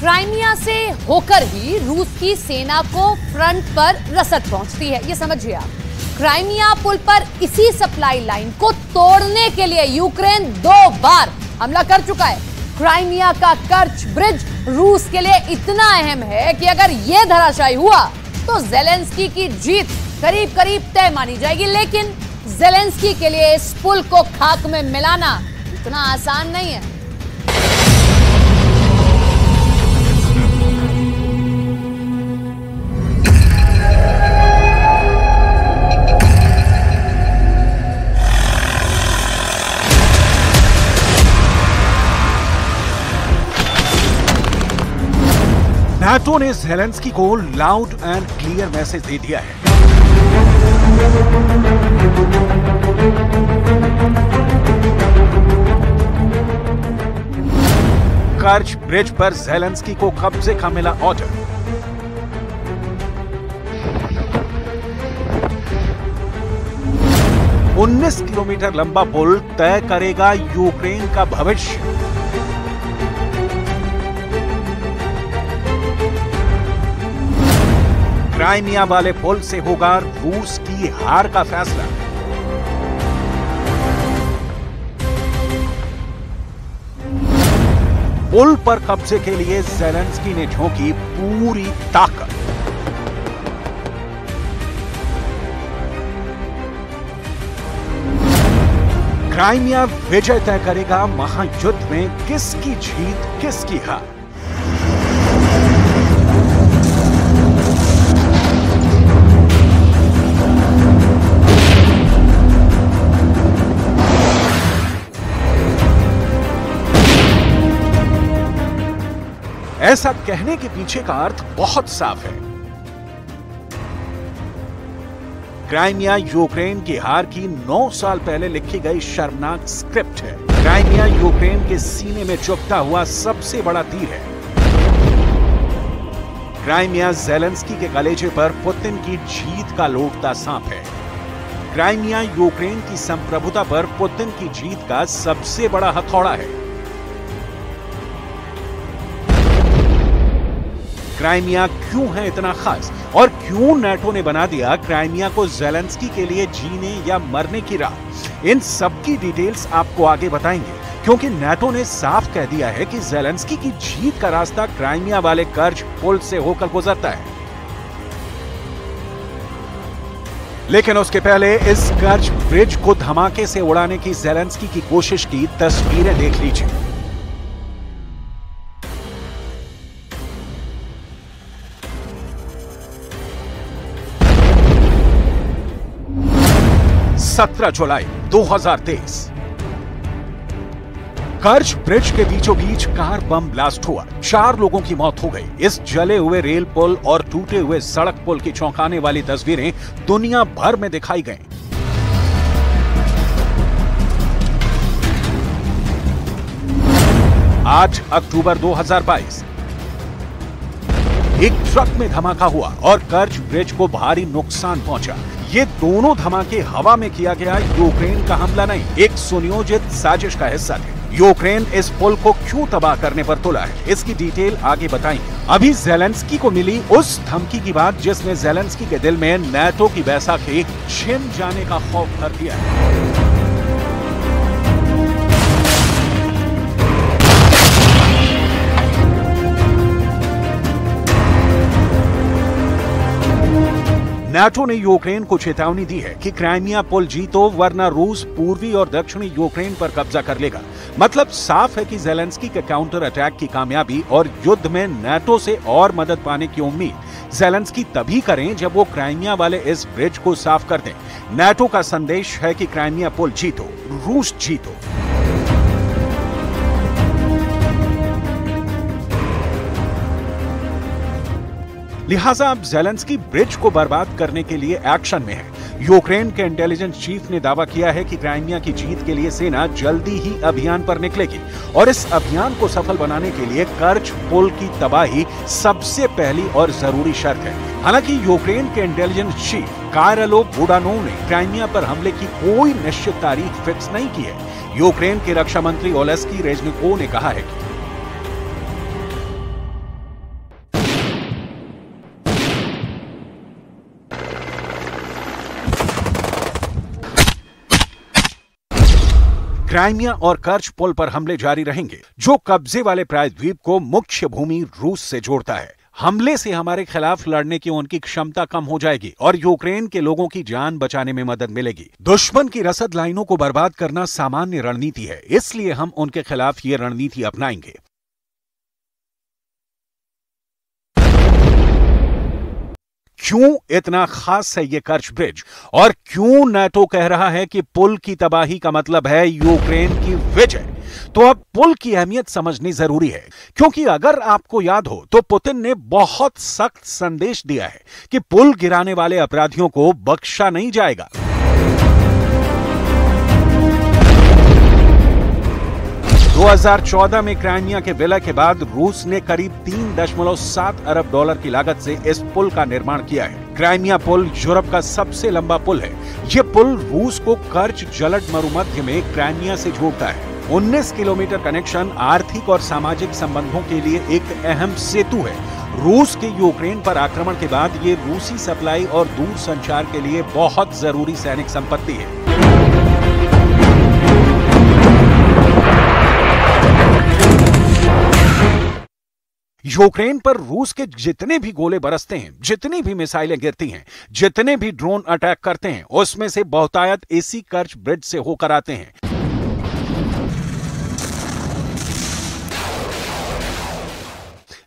Crimea से होकर ही रूस की सेना को फ्रंट पर रसद पहुंचती है। ये समझिए आप, क्राइमिया पुल पर इसी सप्लाई लाइन को तोड़ने के लिए यूक्रेन 2 बार हमला कर चुका है। क्राइमिया का कर्च ब्रिज रूस के लिए इतना अहम है कि अगर यह धराशायी हुआ तो ज़ेलेंस्की की जीत करीब करीब तय मानी जाएगी। लेकिन ज़ेलेंस्की के लिए इस पुल को खाक में मिलाना इतना आसान नहीं है। नाटो ने ज़ेलेंस्की को लाउड एंड क्लियर मैसेज दे दिया है। कर्च ब्रिज पर ज़ेलेंस्की को कब्जे का मिला ऑर्डर। उन्नीस किलोमीटर लंबा पुल तय करेगा यूक्रेन का भविष्य। क्राइमिया वाले पुल से होगा रूस की हार का फैसला। पुल पर कब्जे के लिए ज़ेलेंस्की ने झोंकी पूरी ताकत। क्राइमिया विजय तय करेगा महायुद्ध में किसकी जीत किसकी हार। ऐसा कहने के पीछे का अर्थ बहुत साफ है। क्राइमिया यूक्रेन की हार की 9 साल पहले लिखी गई शर्मनाक स्क्रिप्ट है। क्राइमिया यूक्रेन के सीने में चुभता हुआ सबसे बड़ा तीर है। क्राइमिया ज़ेलेंस्की के कलेजे पर पुतिन की जीत का लौटता सांप है। क्राइमिया यूक्रेन की संप्रभुता पर पुतिन की जीत का सबसे बड़ा हथौड़ा है। क्राइमिया क्यों है इतना खास और क्यों नाटो ने बना दिया क्राइमिया को ज़ेलेंस्की के लिए जीने या मरने की राह, इन सब की डिटेल्स आपको आगे बताएंगे, क्योंकि नाटो ने साफ कह दिया है कि ज़ेलेंस्की की जीत का रास्ता क्राइमिया वाले कर्च पुल से होकर गुजरता है। लेकिन उसके पहले इस कर्च ब्रिज को धमाके से उड़ाने की ज़ेलेंस्की की कोशिश की तस्वीरें देख लीजिए। सत्रह जुलाई 2023 कर्च ब्रिज के बीचों बीच कार बम ब्लास्ट हुआ। 4 लोगों की मौत हो गई। इस जले हुए रेल पुल और टूटे हुए सड़क पुल की चौंकाने वाली तस्वीरें दुनिया भर में दिखाई गईं। आठ अक्टूबर 2022 एक ट्रक में धमाका हुआ और कर्च ब्रिज को भारी नुकसान पहुंचा। ये दोनों धमाके हवा में किया गया यूक्रेन का हमला नहीं, एक सुनियोजित साजिश का हिस्सा थे। यूक्रेन इस पुल को क्यों तबाह करने पर तुला है, इसकी डिटेल आगे बताएंगे। अभी ज़ेलेंस्की को मिली उस धमकी की बात जिसने ज़ेलेंस्की के दिल में नाटो की बैसाखी छिन जाने का खौफ भर दिया है। नाटो ने यूक्रेन को चेतावनी दी है कि क्राइमिया पुल जीतो वरना रूस पूर्वी और दक्षिणी यूक्रेन पर कब्जा कर लेगा। मतलब साफ है कि ज़ेलेंस्की के काउंटर अटैक की कामयाबी और युद्ध में नाटो से और मदद पाने की उम्मीद ज़ेलेंस्की तभी करें जब वो क्राइमिया वाले इस ब्रिज को साफ कर दें। नाटो का संदेश है कि क्राइमिया पुल जीतो, रूस जीतो। लिहाजा अब ज़ेलेंस्की ब्रिज को बर्बाद करने के लिए एक्शन में है। यूक्रेन के इंटेलिजेंस चीफ ने दावा किया है कि क्राइमिया की जीत के लिए सेना जल्दी ही अभियान पर निकलेगी और इस अभियान को सफल बनाने के लिए कर्च पुल की तबाही सबसे पहली और जरूरी शर्त है। हालांकि यूक्रेन के इंटेलिजेंस चीफ कायरलो बुडानोव ने क्राइमिया पर हमले की कोई निश्चित तारीख फिक्स नहीं की है। यूक्रेन के रक्षा मंत्री ओलेस्की रेजनिकोव ने कहा है कि क्राइमिया और कर्च पुल पर हमले जारी रहेंगे, जो कब्जे वाले प्रायद्वीप को मुख्य भूमि रूस से जोड़ता है। हमले से हमारे खिलाफ लड़ने की उनकी क्षमता कम हो जाएगी और यूक्रेन के लोगों की जान बचाने में मदद मिलेगी। दुश्मन की रसद लाइनों को बर्बाद करना सामान्य रणनीति है, इसलिए हम उनके खिलाफ ये रणनीति अपनाएंगे। क्यों इतना खास है ये कर्च ब्रिज और क्यों नाटो कह रहा है कि पुल की तबाही का मतलब है यूक्रेन की विजय? तो अब पुल की अहमियत समझनी जरूरी है, क्योंकि अगर आपको याद हो तो पुतिन ने बहुत सख्त संदेश दिया है कि पुल गिराने वाले अपराधियों को बख्शा नहीं जाएगा। $2014 2014 में क्राइमिया के विलय के बाद रूस ने करीब 3.7 अरब डॉलर की लागत से इस पुल का निर्माण किया है। क्राइमिया पुल यूरोप का सबसे लंबा पुल है। यह पुल रूस को कर्च जलद मरुमध्य में क्राइमिया से जोड़ता है। 19 किलोमीटर कनेक्शन आर्थिक और सामाजिक संबंधों के लिए एक अहम सेतु है। रूस के यूक्रेन पर आक्रमण के बाद ये रूसी सप्लाई और दूरसंचार के लिए बहुत जरूरी सैनिक संपत्ति है। यूक्रेन पर रूस के जितने भी गोले बरसते हैं, जितनी भी मिसाइलें गिरती हैं, जितने भी ड्रोन अटैक करते हैं, उसमें से बहुतायत इसी कर्च ब्रिज से होकर आते हैं।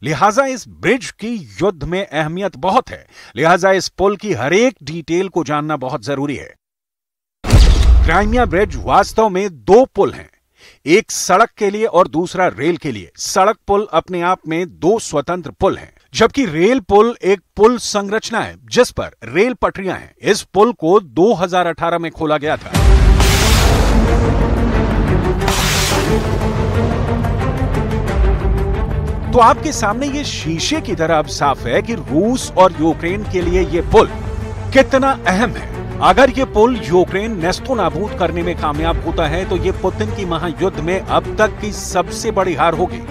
लिहाजा इस ब्रिज की युद्ध में अहमियत बहुत है। लिहाजा इस पुल की हर एक डिटेल को जानना बहुत जरूरी है। क्राइमिया ब्रिज वास्तव में दो पुल हैं, एक सड़क के लिए और दूसरा रेल के लिए। सड़क पुल अपने आप में दो स्वतंत्र पुल हैं, जबकि रेल पुल एक पुल संरचना है जिस पर रेल पटरियां हैं। इस पुल को 2018 में खोला गया था। तो आपके सामने ये शीशे की तरह अब साफ है कि रूस और यूक्रेन के लिए ये पुल कितना अहम है। अगर ये पुल यूक्रेन नेस्तोनाबूद करने में कामयाब होता है तो ये पुतिन की महायुद्ध में अब तक की सबसे बड़ी हार होगी।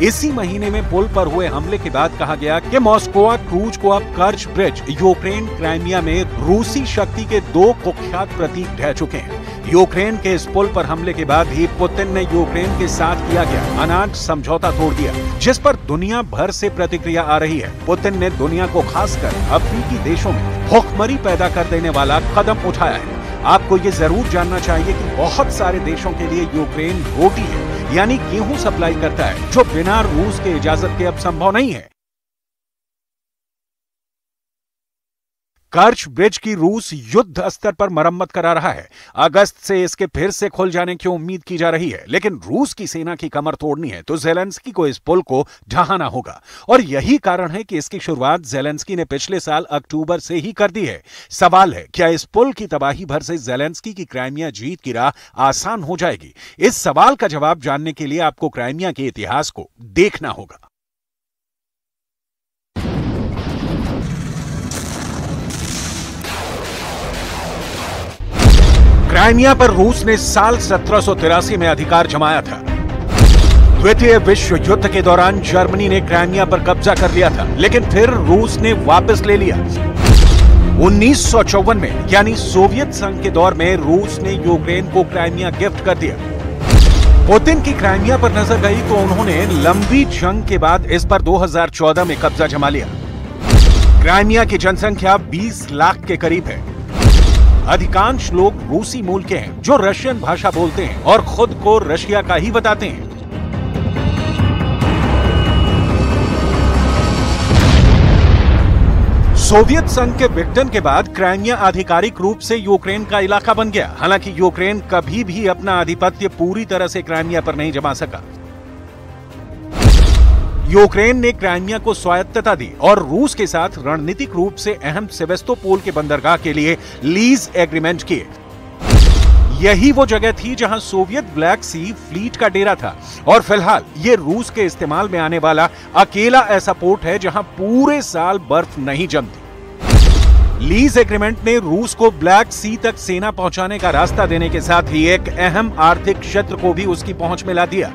इसी महीने में पुल पर हुए हमले के बाद कहा गया कि मॉस्को क्रूज को अब कर्च ब्रिज यूक्रेन क्राइमिया में रूसी शक्ति के दो कुख्यात प्रतीक ढह चुके हैं। यूक्रेन के इस पुल पर हमले के बाद ही पुतिन ने यूक्रेन के साथ किया गया अनाज समझौता तोड़ दिया, जिस पर दुनिया भर से प्रतिक्रिया आ रही है। पुतिन ने दुनिया को खासकर अफ्रीकी देशों में भूखमरी पैदा कर देने वाला कदम उठाया है। आपको ये जरूर जानना चाहिए कि बहुत सारे देशों के लिए यूक्रेन रोटी है, यानी गेहूं सप्लाई करता है, जो बिना रूस के इजाजत के अब संभव नहीं है। कर्च ब्रिज की रूस युद्ध स्तर पर मरम्मत करा रहा है। अगस्त से इसके फिर से खुल जाने की उम्मीद की जा रही है, लेकिन रूस की सेना की कमर तोड़नी है तो ज़ेलेंस्की को इस पुल को ढहाना होगा। और यही कारण है कि इसकी शुरुआत ज़ेलेंस्की ने पिछले साल अक्टूबर से ही कर दी है। सवाल है, क्या इस पुल की तबाही भर से ज़ेलेंस्की की क्राइमिया जीत की राह आसान हो जाएगी? इस सवाल का जवाब जानने के लिए आपको क्राइमिया के इतिहास को देखना होगा। क्राइमिया पर रूस ने साल 1783 में अधिकार जमाया था। द्वितीय विश्व युद्ध के दौरान जर्मनी ने क्राइमिया पर कब्जा कर लिया था, लेकिन फिर रूस ने वापस ले लिया। 1954 में यानी सोवियत संघ के दौर में रूस ने यूक्रेन को क्राइमिया गिफ्ट कर दिया। पुतिन की क्राइमिया पर नजर गई तो उन्होंने लंबी जंग के बाद इस पर 2014 में कब्जा जमा लिया। क्राइमिया की जनसंख्या 20 लाख के करीब है। अधिकांश लोग रूसी मूल के हैं जो रशियन भाषा बोलते हैं और खुद को रशिया का ही बताते हैं। सोवियत संघ के विघटन के बाद क्राइमिया आधिकारिक रूप से यूक्रेन का इलाका बन गया। हालांकि यूक्रेन कभी भी अपना आधिपत्य पूरी तरह से क्राइमिया पर नहीं जमा सका। यूक्रेन ने क्राइमिया को स्वायत्तता दी और रूस के साथ रणनीतिक रूप से अहम सेवेस्तोपोल के बंदरगाह के लिए लीज एग्रीमेंट किए। यही वो जगह थी जहां सोवियत ब्लैक सी फ्लीट का डेरा था और फिलहाल ये रूस के इस्तेमाल में आने वाला अकेला ऐसा पोर्ट है जहां पूरे साल बर्फ नहीं जमती। लीज एग्रीमेंट ने रूस को ब्लैक सी तक सेना पहुंचाने का रास्ता देने के साथ ही एक अहम आर्थिक क्षेत्र को भी उसकी पहुंच में ला दिया।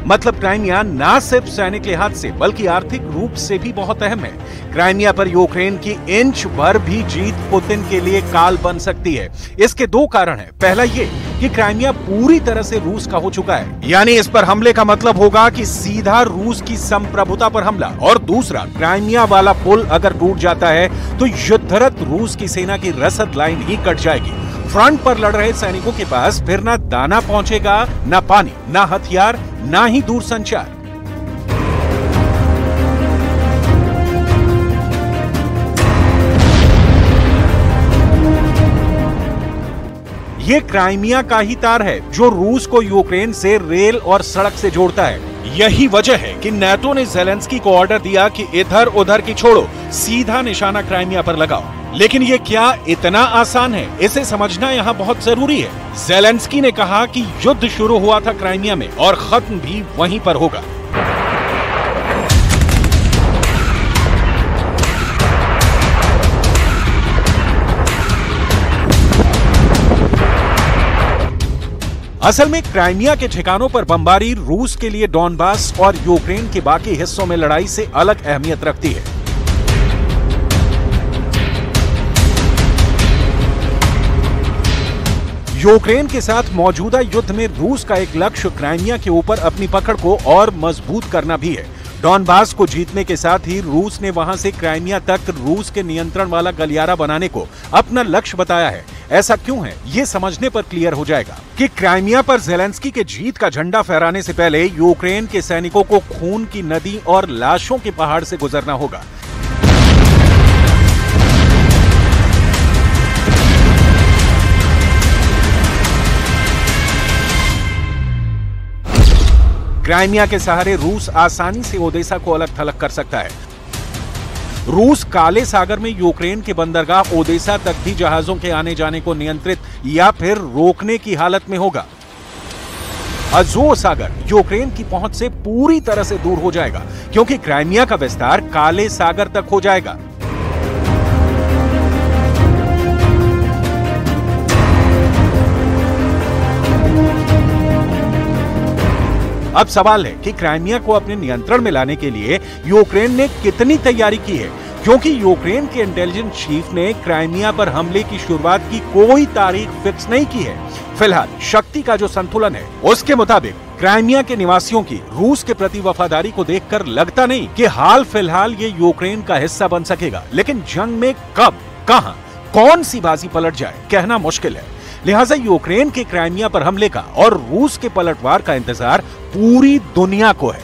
मतलब क्राइमिया ना सिर्फ सैनिक लिहाज से बल्कि आर्थिक रूप से भी बहुत अहम है। क्राइमिया पर यूक्रेन की इंच भर भी जीत पुतिन के लिए काल बन सकती है। इसके दो कारण हैं। पहला ये कि क्राइमिया पूरी तरह से रूस का हो चुका है, यानी इस पर हमले का मतलब होगा कि सीधा रूस की संप्रभुता पर हमला। और दूसरा, क्राइमिया वाला पुल अगर टूट जाता है तो युद्धरत रूस की सेना की रसद लाइन ही कट जाएगी। फ्रंट पर लड़ रहे सैनिकों के पास फिर ना दाना पहुंचेगा, ना पानी, ना हथियार, ना ही दूरसंचार। ये क्राइमिया का ही तार है जो रूस को यूक्रेन से रेल और सड़क से जोड़ता है। यही वजह है कि नाटो ने ज़ेलेंस्की को ऑर्डर दिया कि इधर उधर की छोड़ो, सीधा निशाना क्राइमिया पर लगाओ। लेकिन ये क्या इतना आसान है? इसे समझना यहाँ बहुत जरूरी है। ज़ेलेंस्की ने कहा कि युद्ध शुरू हुआ था क्राइमिया में और खत्म भी वहीं पर होगा। असल में क्राइमिया के ठिकानों पर बमबारी रूस के लिए डॉनबास और यूक्रेन के बाकी हिस्सों में लड़ाई से अलग अहमियत रखती है। यूक्रेन के साथ मौजूदा युद्ध में रूस का एक लक्ष्य क्राइमिया के ऊपर अपनी पकड़ को और मजबूत करना भी है। डॉनबास को जीतने के साथ ही रूस ने वहां से क्राइमिया तक रूस के नियंत्रण वाला गलियारा बनाने को अपना लक्ष्य बताया है। ऐसा क्यों है, ये समझने पर क्लियर हो जाएगा कि क्राइमिया पर ज़ेलेंस्की के जीत का झंडा फहराने से पहले यूक्रेन के सैनिकों को खून की नदी और लाशों के पहाड़ से गुजरना होगा। क्राइमिया के सहारे रूस आसानी से ओदेसा को अलग थलग कर सकता है। रूस काले सागर में यूक्रेन के बंदरगाह ओदेसा तक भी जहाजों के आने जाने को नियंत्रित या फिर रोकने की हालत में होगा। अज़ोव सागर यूक्रेन की पहुंच से पूरी तरह से दूर हो जाएगा क्योंकि क्राइमिया का विस्तार काले सागर तक हो जाएगा। अब सवाल है कि क्राइमिया को अपने नियंत्रण में लाने के लिए यूक्रेन ने कितनी तैयारी की है, क्योंकि यूक्रेन के इंटेलिजेंस चीफ ने क्राइमिया पर हमले की शुरुआत की कोई तारीख फिक्स नहीं की है। फिलहाल शक्ति का जो संतुलन है उसके मुताबिक क्राइमिया के निवासियों की रूस के प्रति वफादारी को देखकर लगता नहीं कि हाल फिलहाल ये यूक्रेन का हिस्सा बन सकेगा। लेकिन जंग में कब, कहां, कौन सी बाजी पलट जाए कहना मुश्किल है। लिहाजा यूक्रेन के क्राइमिया पर हमले का और रूस के पलटवार का इंतजार पूरी दुनिया को है।